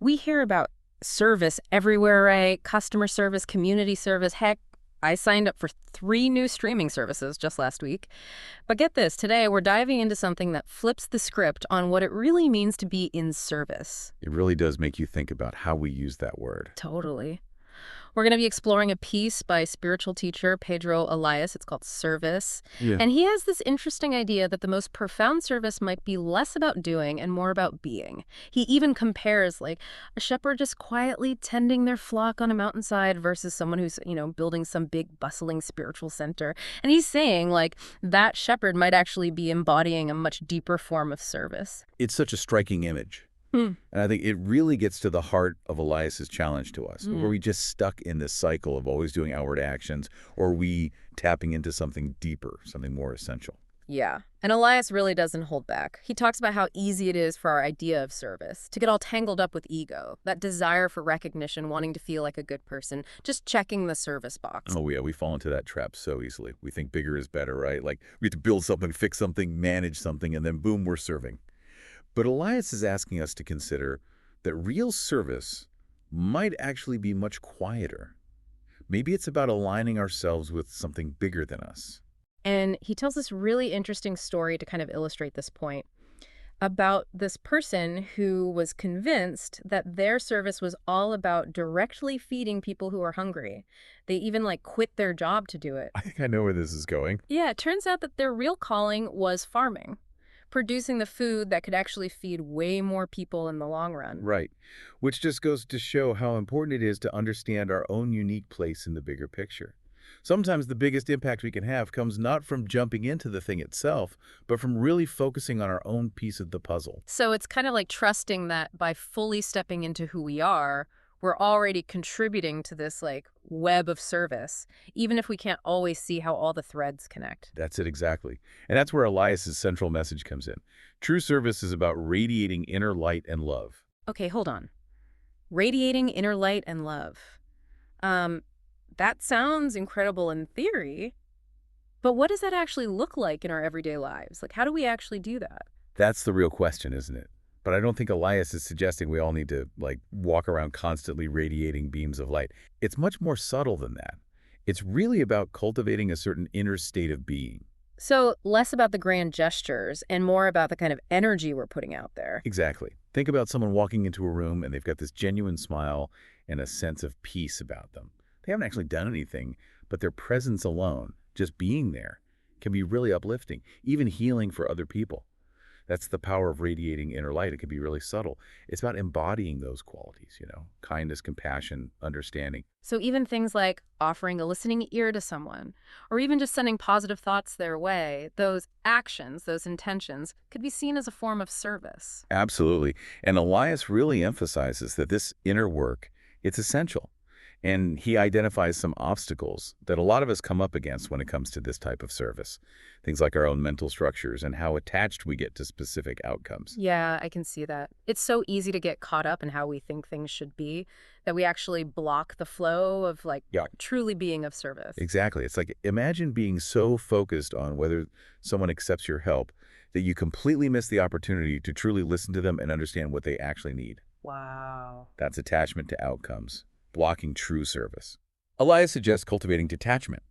We hear about service everywhere, right? Customer service, community service. Heck, I signed up for 3 new streaming services just last week. But get this, today we're diving into something that flips the script on what it really means to be in service. It really does make you think about how we use that word. Totally. We're going to be exploring a piece by spiritual teacher Pedro Elias. It's called Service. Yeah. And he has this interesting idea that the most profound service might be less about doing and more about being. He even compares, like, a shepherd just quietly tending their flock on a mountainside versus someone who's, building some big, bustling spiritual center. And he's saying, like, that shepherd might actually be embodying a much deeper form of service. It's such a striking image. Hmm. And I think it really gets to the heart of Elias's challenge to us, where we just stuck in this cycle of always doing outward actions, or we tapping into something deeper, something more essential. Yeah. And Elias really doesn't hold back. He talks about how easy it is for our idea of service to get all tangled up with ego, that desire for recognition, wanting to feel like a good person, just checking the service box. Oh, yeah, we fall into that trap so easily. We think bigger is better, right? Like we have to build something, fix something, manage something, and then boom, we're serving. But Elias is asking us to consider that real service might actually be much quieter. Maybe it's about aligning ourselves with something bigger than us. And he tells this really interesting story to kind of illustrate this point about this person who was convinced that their service was all about directly feeding people who are hungry. They even like quit their job to do it. I think I know where this is going. Yeah, it turns out that their real calling was farming, producing the food that could actually feed way more people in the long run. Right. Which just goes to show how important it is to understand our own unique place in the bigger picture. Sometimes the biggest impact we can have comes not from jumping into the thing itself, but from really focusing on our own piece of the puzzle. So it's kind of like trusting that by fully stepping into who we are, we're already contributing to this like web of service, even if we can't always see how all the threads connect. That's it exactly. And that's where Elias's central message comes in. True service is about radiating inner light and love. Okay, hold on. Radiating inner light and love. That sounds incredible in theory, but what does that actually look like in our everyday lives? Like, how do we actually do that? That's the real question, isn't it? But I don't think Elias is suggesting we all need to, walk around constantly radiating beams of light. It's much more subtle than that. It's really about cultivating a certain inner state of being. So less about the grand gestures and more about the kind of energy we're putting out there. Exactly. Think about someone walking into a room and they've got this genuine smile and a sense of peace about them. They haven't actually done anything, but their presence alone, just being there, can be really uplifting, even healing for other people. That's the power of radiating inner light. It can be really subtle. It's about embodying those qualities, kindness, compassion, understanding. So even things like offering a listening ear to someone, or even just sending positive thoughts their way, those actions, those intentions, could be seen as a form of service. Absolutely. And Elias really emphasizes that this inner work, it's essential. And he identifies some obstacles that a lot of us come up against when it comes to this type of service. Things like our own mental structures and how attached we get to specific outcomes. Yeah, I can see that. It's so easy to get caught up in how we think things should be that we actually block the flow of like Yeah, truly being of service. exactly. It's like imagine being so focused on whether someone accepts your help that you completely miss the opportunity to truly listen to them and understand what they actually need. Wow. That's attachment to outcomes, blocking true service. Elias suggests cultivating detachment,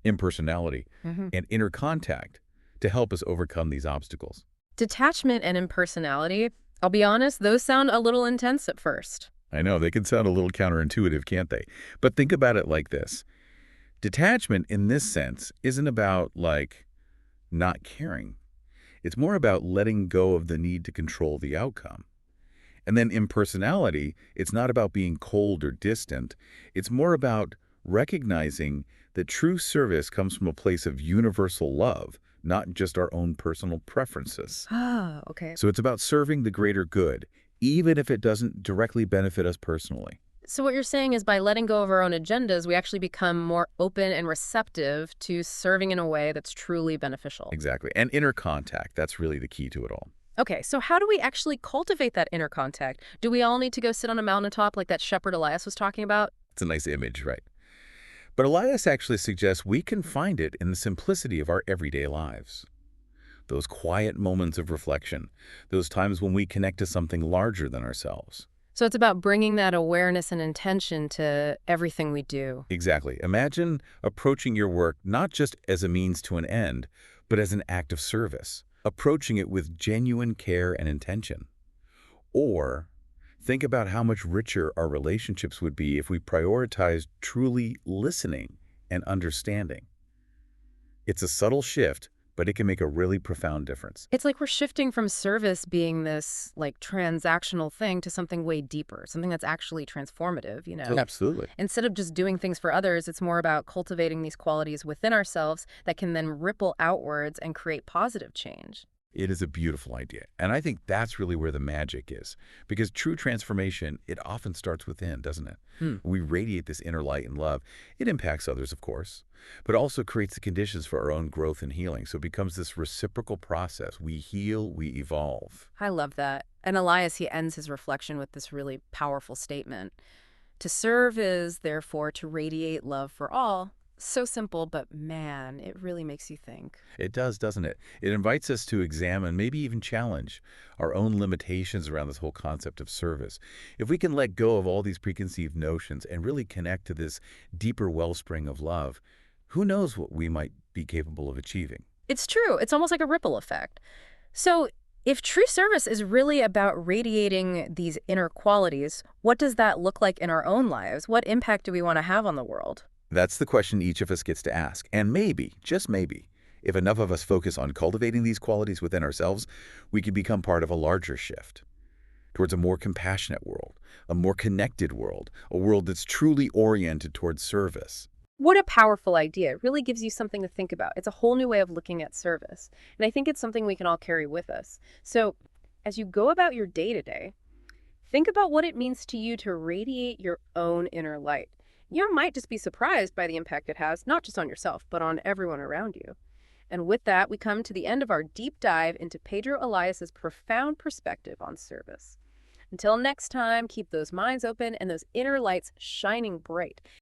impersonality, and inner contact to help us overcome these obstacles. Detachment and impersonality, I'll be honest, those sound a little intense at first. I know, they can sound a little counterintuitive, can't they? But think about it like this. Detachment, in this sense, isn't about, not caring. It's more about letting go of the need to control the outcome. And then impersonality, it's not about being cold or distant. It's more about recognizing that true service comes from a place of universal love, not just our own personal preferences. Ah, okay. So it's about serving the greater good, even if it doesn't directly benefit us personally. So what you're saying is by letting go of our own agendas, we actually become more open and receptive to serving in a way that's truly beneficial. Exactly. And inner contact, that's really the key to it all. Okay, so how do we actually cultivate that inner contact? Do we all need to go sit on a mountaintop like that shepherd Elias was talking about? It's a nice image, right? But Elias actually suggests we can find it in the simplicity of our everyday lives. Those quiet moments of reflection, those times when we connect to something larger than ourselves. So it's about bringing that awareness and intention to everything we do. Exactly. Imagine approaching your work not just as a means to an end, but as an act of service, approaching it with genuine care and intention. Or think about how much richer our relationships would be if we prioritized truly listening and understanding. It's a subtle shift, but it can make a really profound difference. It's like we're shifting from service being this like transactional thing to something way deeper, something that's actually transformative. Absolutely. Instead of just doing things for others, it's more about cultivating these qualities within ourselves that can then ripple outwards and create positive change. It is a beautiful idea. And I think that's really where the magic is. Because true transformation, it often starts within, doesn't it? Hmm. We radiate this inner light and love. It impacts others, of course, but also creates the conditions for our own growth and healing. So it becomes this reciprocal process. We heal, we evolve. I love that. And Elias, he ends his reflection with this really powerful statement. To serve is, therefore, to radiate love for all. So simple, but man, it really makes you think. It does, doesn't it? It invites us to examine, maybe even challenge, our own limitations around this whole concept of service. If we can let go of all these preconceived notions and really connect to this deeper wellspring of love, who knows what we might be capable of achieving? It's true. It's almost like a ripple effect. So, if true service is really about radiating these inner qualities, what does that look like in our own lives? What impact do we want to have on the world? That's the question each of us gets to ask. And maybe, just maybe, if enough of us focus on cultivating these qualities within ourselves, we could become part of a larger shift towards a more compassionate world, a more connected world, a world that's truly oriented towards service. What a powerful idea. It really gives you something to think about. It's a whole new way of looking at service. And I think it's something we can all carry with us. So, as you go about your day to day, think about what it means to you to radiate your own inner light. You might just be surprised by the impact it has, not just on yourself, but on everyone around you. And with that, we come to the end of our deep dive into Pedro Elias's profound perspective on service. Until next time, keep those minds open and those inner lights shining bright.